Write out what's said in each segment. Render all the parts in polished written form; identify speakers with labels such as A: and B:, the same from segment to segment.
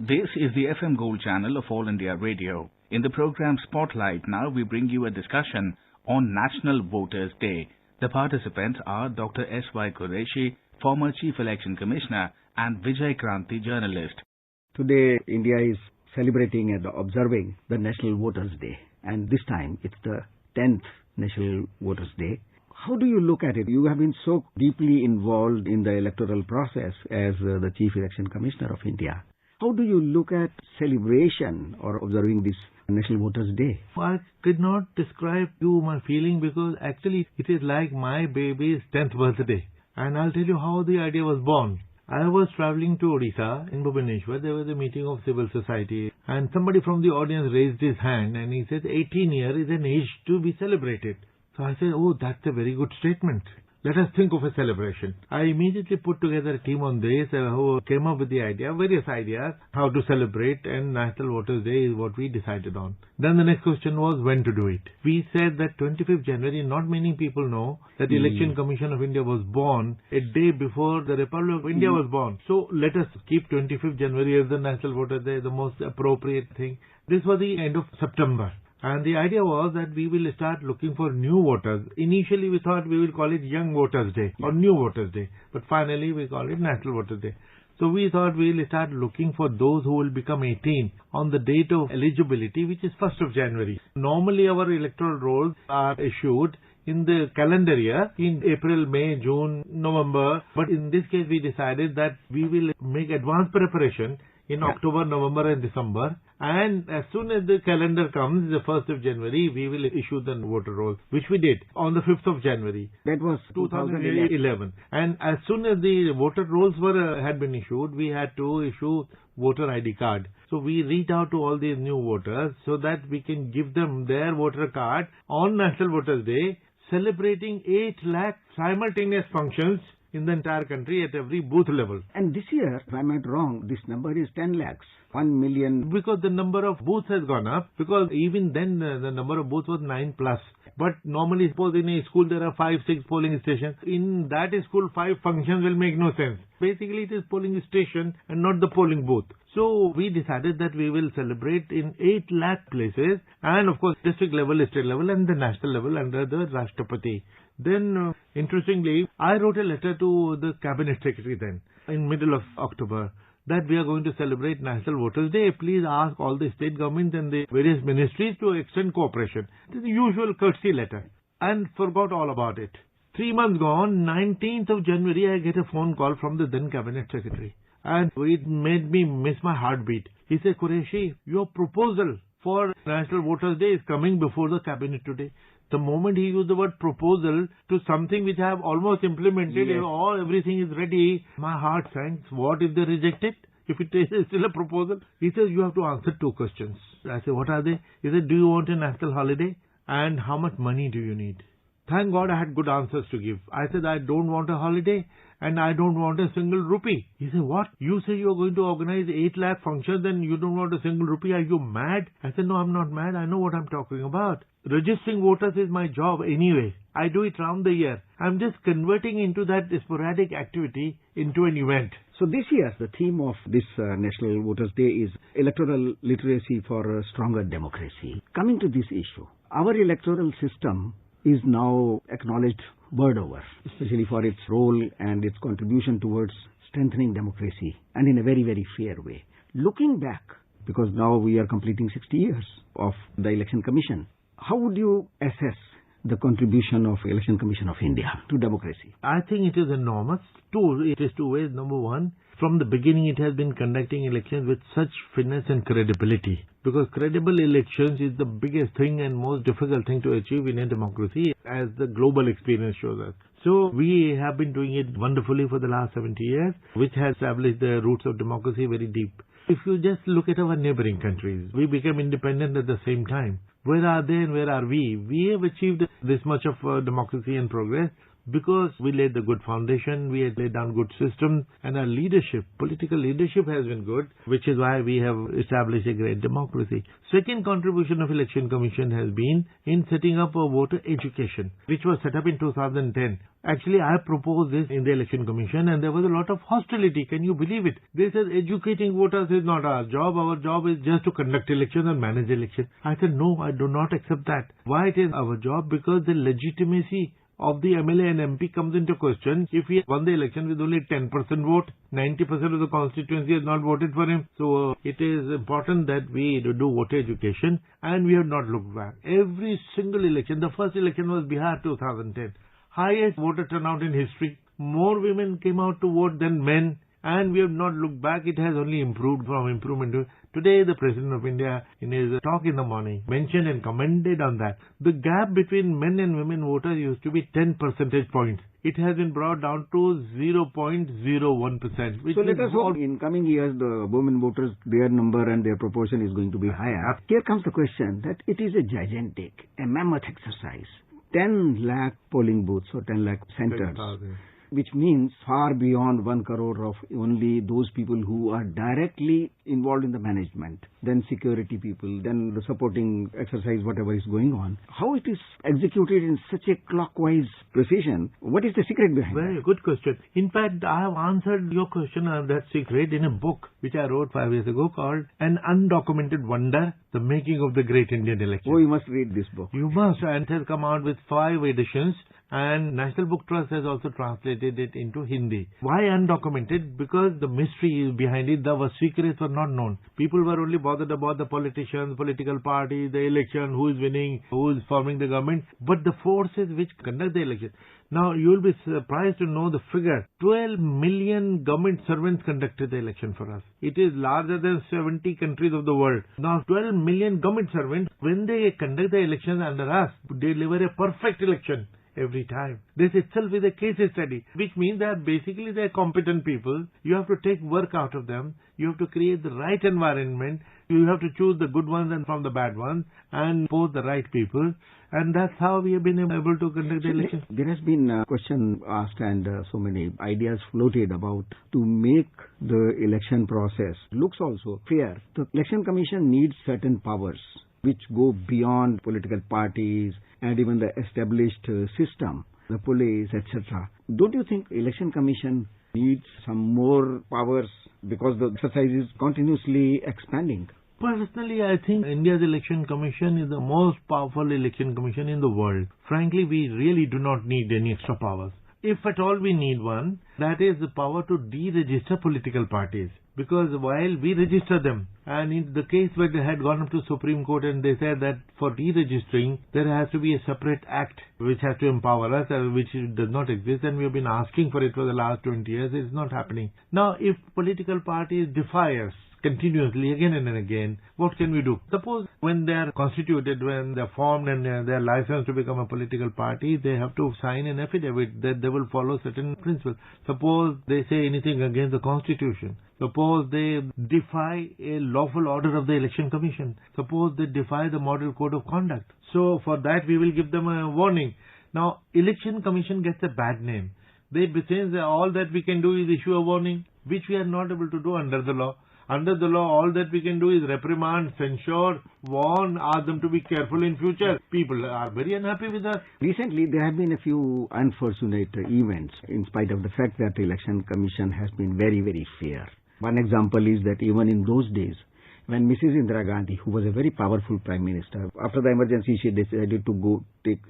A: This is the FM Gold channel of All India Radio. In the program Spotlight, now we bring you a discussion on National Voters Day. The participants are Dr. S.Y. Qureshi, former Chief Election Commissioner, and Vijay Kranti, journalist.
B: Today, India is celebrating and observing the National Voters Day. And this time, it's the 10th National Voters Day. How do you look at it? You have been so deeply involved in the electoral process as the Chief Election Commissioner of India. How do you look at celebration or observing this National Voters Day?
C: I could not describe you my feeling because actually it is like my baby's 10th birthday. And I'll tell you how the idea was born. I was traveling to Odisha in Bhubaneswar. There was a meeting of civil society and somebody from the audience raised his hand and he said 18 years is an age to be celebrated. So I said, oh, that's a very good statement. Let us think of a celebration. I immediately put together a team on this who came up with the idea, various ideas, how to celebrate, and National Voters Day is what we decided on. Then the next question was when to do it. We said that 25th January, not many people know that the Election Commission of India was born a day before the Republic of India was born. So let us keep 25th January as the National Voters Day, the most appropriate thing. This was the end of September. And the idea was that we will start looking for new voters. Initially, we thought we will call it Young Voters Day or New Voters Day. But finally, we call it National Voters Day. So we thought we will start looking for those who will become 18 on the date of eligibility, which is 1st of January. Normally, our electoral rolls are issued in the calendar year in April, May, June, November. But in this case, we decided that we will make advance preparation in October, November and December. And as soon as the calendar comes, the 1st of January, we will issue the voter rolls, which we did on the 5th of January.
B: That was
C: 2011. And as soon as the voter rolls had been issued, we had to issue voter ID card. So we reach out to all these new voters so that we can give them their voter card on National Voters Day, celebrating 8 lakh simultaneous functions in the entire country at every booth level.
B: And this year, if I'm not wrong, this number is 10 lakhs. 1 million.
C: Because the number of booths has gone up, because even then the number of booths was 9 plus. But normally suppose in a school there are 5, 6 polling stations. In that school 5 functions will make no sense. Basically it is polling station and not the polling booth. So we decided that we will celebrate in 8 lakh places and of course district level, state level and the national level under the Rashtrapati. Then interestingly, I wrote a letter to the Cabinet Secretary then in middle of October that we are going to celebrate National Voters Day. Please ask all the state governments and the various ministries to extend cooperation. It is the usual courtesy letter. And forgot all about it. 3 months gone, 19th of January, I get a phone call from the then Cabinet Secretary. And it made me miss my heartbeat. He said, Qureshi, your proposal for National Voters Day is coming before the Cabinet today. The moment he used the word proposal to something which I have almost implemented, everything is ready, my heart sank. What if they reject it? If it is still a proposal? He says, you have to answer 2 questions. I said, what are they? He said, do you want a national holiday? And how much money do you need? Thank God I had good answers to give. I said, I don't want a holiday and I don't want a single rupee. He said, what? You say you are going to organize 8 lakh functions and you don't want a single rupee? Are you mad? I said, no, I'm not mad. I know what I'm talking about. Registering voters is my job anyway. I do it round the year. I'm just converting into that sporadic activity into an event.
B: So this year, the theme of this National Voters Day is electoral literacy for a stronger democracy. Coming to this issue, our electoral system is now acknowledged world over, especially for its role and its contribution towards strengthening democracy and in a very, very fair way. Looking back, because now we are completing 60 years of the Election Commission, how would you assess the contribution of Election Commission of India to democracy?
C: I think it is enormous. It is 2 ways. Number one, from the beginning it has been conducting elections with such finesse and credibility. Because credible elections is the biggest thing and most difficult thing to achieve in a democracy, as the global experience shows us. So we have been doing it wonderfully for the last 70 years, which has established the roots of democracy very deep. If you just look at our neighboring countries, we became independent at the same time. Where are they and where are we? We have achieved this much of democracy and progress because we laid the good foundation, we had laid down good systems, and our leadership, political leadership has been good, which is why we have established a great democracy. Second contribution of Election Commission has been in setting up a voter education, which was set up in 2010. Actually, I proposed this in the Election Commission and there was a lot of hostility. Can you believe it? They said educating voters is not our job. Our job is just to conduct elections and manage elections. I said, no, I do not accept that. Why it is our job? Because the legitimacy of the MLA and MP comes into question. If he won the election with only 10% vote, 90% of the constituency has not voted for him. So it is important that we do voter education, and we have not looked back. Every single election, the first election was Bihar 2010. Highest voter turnout in history. More women came out to vote than men, and we have not looked back. It has only improved from improvement to today. The President of India, in his talk in the morning, mentioned and commented on that. The gap between men and women voters used to be 10 percentage points. It has been brought down to 0.01%.
B: So let us hope in coming years the women voters, their number and their proportion is going to be higher. Here comes the question that it is a gigantic, a mammoth exercise. 10 lakh polling booths or 10 lakh centers, which means far beyond 1 crore of only those people who are directly involved in the management, then security people, then the supporting exercise, whatever is going on. How it is executed in such a clockwise precision? What is the secret behind
C: Very
B: that?
C: good question. In fact, I have answered your question on that secret in a book which I wrote 5 years ago called An Undocumented Wonder, The Making of the Great Indian Election.
B: Oh, you must read this book.
C: You must. And it has come out with 5 editions. And National Book Trust has also translated it into Hindi. Why undocumented? Because the mystery is behind it. The secrets were not known. People were only bothered about the politicians, political party, the election, who is winning, who is forming the government. But the forces which conduct the election. Now, you will be surprised to know the figure. 12 million government servants conducted the election for us. It is larger than 70 countries of the world. Now, 12 million government servants, when they conduct the elections under us, they deliver a perfect election every time. This itself is a case study, which means that basically they are competent people. You have to take work out of them. You have to create the right environment. You have to choose the good ones and from the bad ones and post the right people. And that's how we have been able to conduct the election.
B: There has been a question asked and so many ideas floated about to make the election process looks also fair. The Election Commission needs certain powers which go beyond political parties and even the established system, the police, etc. Don't you think Election Commission needs some more powers because the exercise is continuously expanding?
C: Personally, I think India's Election Commission is the most powerful election commission in the world. Frankly, we really do not need any extra powers. If at all we need one, that is the power to deregister political parties. Because while we register them, and in the case where they had gone up to Supreme Court and they said that for deregistering, there has to be a separate act which has to empower us, which does not exist, and we have been asking for it for the last 20 years. It is not happening. Now, if political parties defy us continuously again and again, what can we do? Suppose when they are constituted, when they are formed and they are licensed to become a political party, they have to sign an affidavit that they will follow certain principles. Suppose they say anything against the Constitution. Suppose they defy a lawful order of the Election Commission. Suppose they defy the Model Code of Conduct. So for that we will give them a warning. Now, Election Commission gets a bad name. They say that all that we can do is issue a warning, which we are not able to do under the law. Under the law, all that we can do is reprimand, censure, warn, ask them to be careful in future. People are very unhappy with us.
B: Recently, there have been a few unfortunate events in spite of the fact that the Election Commission has been very, very fair. One example is that even in those days, when Mrs. Indira Gandhi, who was a very powerful Prime Minister, after the emergency she decided to go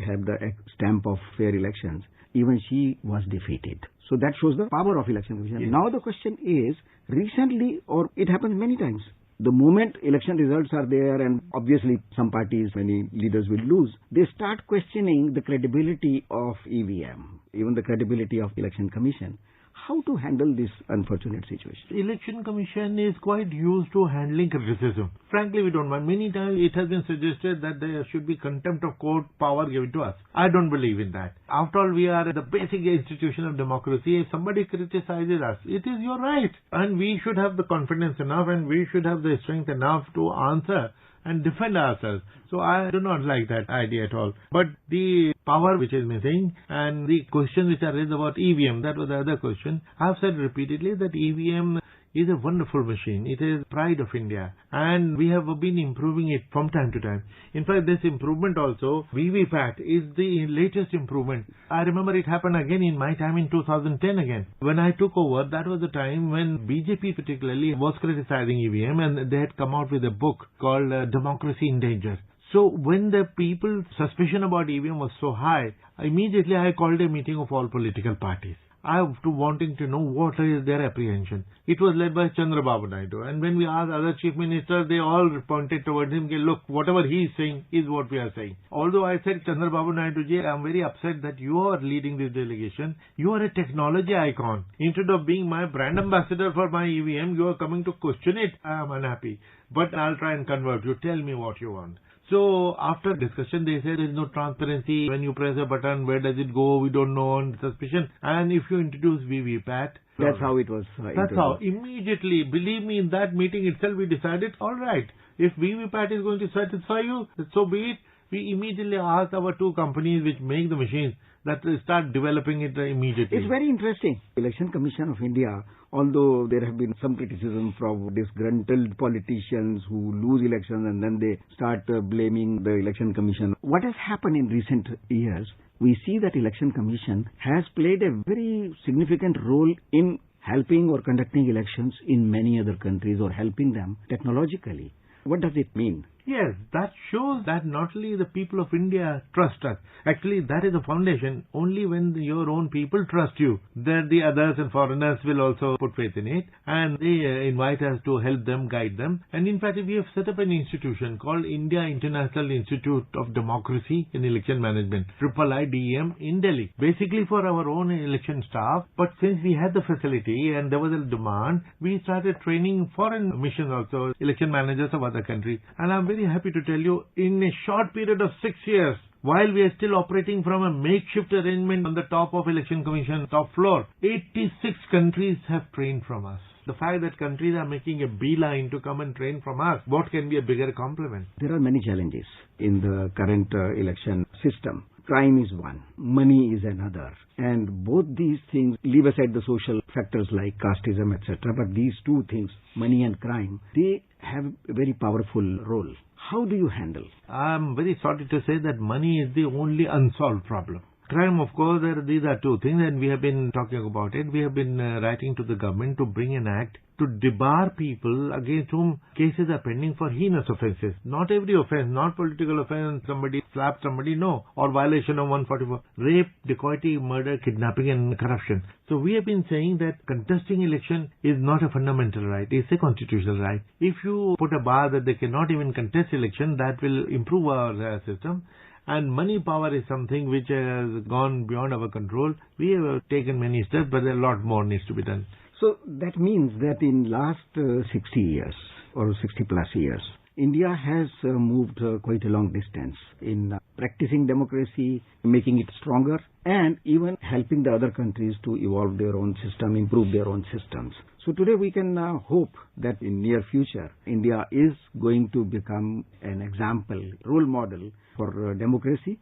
B: have the stamp of fair elections, even she was defeated. So that shows the power of Election Commission.
C: Yes.
B: Now the question is, recently, or it happens many times, the moment election results are there and obviously some parties, many leaders will lose, they start questioning the credibility of EVM, even the credibility of Election Commission. How to handle this unfortunate situation?
C: Election Commission is quite used to handling criticism. Frankly, we don't mind. Many times it has been suggested that there should be contempt of court power given to us. I don't believe in that. After all, we are the basic institution of democracy. If somebody criticizes us, it is your right. And we should have the confidence enough and we should have the strength enough to answer and defend ourselves. So I do not like that idea at all. But the power which is missing and the questions which are raised about EVM, that was the other question. I have said repeatedly that EVM is a wonderful machine. It is pride of India, and we have been improving it from time to time. In fact, this improvement also, VVPAT, is the latest improvement. I remember it happened again in my time in 2010 again. When I took over, that was the time when BJP particularly was criticizing EVM, and they had come out with a book called Democracy in Danger. So when the people's suspicion about EVM was so high, immediately I called a meeting of all political parties. I was wanting to know what is their apprehension. It was led by Chandrababu Naidu, and when we asked other chief ministers, they all pointed towards him, look, whatever he is saying is what we are saying. Although I said, Chandrababu Naidu ji, I am very upset that you are leading this delegation. You are a technology icon. Instead of being my brand ambassador for my EVM, you are coming to question it. I am unhappy. But I'll try and convert you. Tell me what you want. So after discussion, they said there is no transparency. When you press a button, where does it go? We don't know, on suspicion. And if you introduce VVPAT,
B: that's how it was.
C: That's how. Immediately, believe me, in that meeting itself, we decided, all right, if VVPAT is going to satisfy you, so be it. We immediately asked our two companies which make the machines that start developing it immediately.
B: It's very interesting. Election Commission of India, although there have been some criticism from disgruntled politicians who lose elections and then they start blaming the Election Commission. What has happened in recent years, we see that Election Commission has played a very significant role in helping or conducting elections in many other countries or helping them technologically. What does it mean?
C: Yes, that shows that not only the people of India trust us. Actually, that is the foundation. Only when your own people trust you, then the others and foreigners will also put faith in it, and they invite us to help them, guide them. And in fact, we have set up an institution called India International Institute of Democracy in Election Management, IIIDEM, in Delhi. Basically for our own election staff, but since we had the facility and there was a demand, we started training foreign missions also, election managers of other countries. And I'm very happy to tell you, in a short period of 6 years, while we are still operating from a makeshift arrangement on the top of Election Commission top floor, 86 countries have trained from us. The fact that countries are making a beeline to come and train from us, what can be a bigger compliment?
B: There are many challenges in the current election system. Crime is one, money is another, and both these things, leave aside the social factors like casteism, etc., but these two things, money and crime, they have a very powerful role. How do you handle?
C: I'm very sorry to say that money is the only unsolved problem. Crime, of course, these are two things, and we have been talking about it. We have been writing to the government to bring an act to debar people against whom cases are pending for heinous offences. Not every offence, not political offence, somebody slapped somebody, no, or violation of 144. Rape, dacoity, murder, kidnapping and corruption. So we have been saying that contesting election is not a fundamental right, it's a constitutional right. If you put a bar that they cannot even contest election, that will improve our system. And money power is something which has gone beyond our control. We have taken many steps, but a lot more needs to be done.
B: So that means that in last 60 years or 60 plus years, India has moved quite a long distance in practicing democracy, making it stronger, and even helping the other countries to evolve their own system, improve their own systems. So today we can hope that in near future, India is going to become an example, role model for democracy,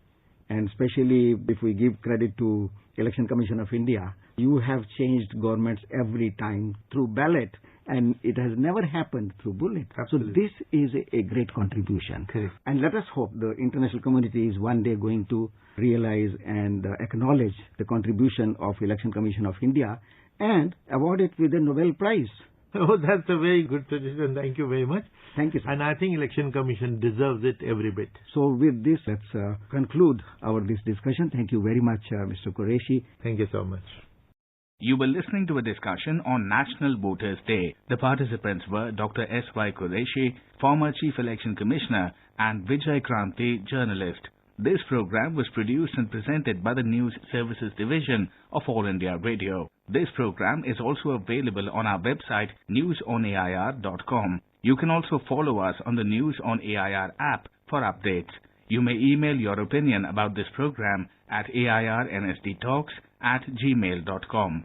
B: and especially if we give credit to Election Commission of India, you have changed governments every time through ballot, and it has never happened through bullet.
C: Absolutely.
B: So this is a great contribution.
C: Okay.
B: And let us hope the international community is one day going to realize and acknowledge the contribution of Election Commission of India and award it with a Nobel Prize.
C: Oh, that's a very good suggestion. Thank you very much.
B: Thank you, sir.
C: And I think Election Commission deserves it every bit.
B: So with this, let's conclude this discussion. Thank you very much, Mr. Qureshi.
C: Thank you so much.
A: You were listening to a discussion on National Voters Day. The participants were Dr. S.Y. Qureshi, former Chief Election Commissioner, and Vijay Kranti, journalist. This program was produced and presented by the News Services Division of All India Radio. This program is also available on our website newsonair.com. You can also follow us on the News on AIR app for updates. You may email your opinion about this program at airnsdtalks@gmail.com.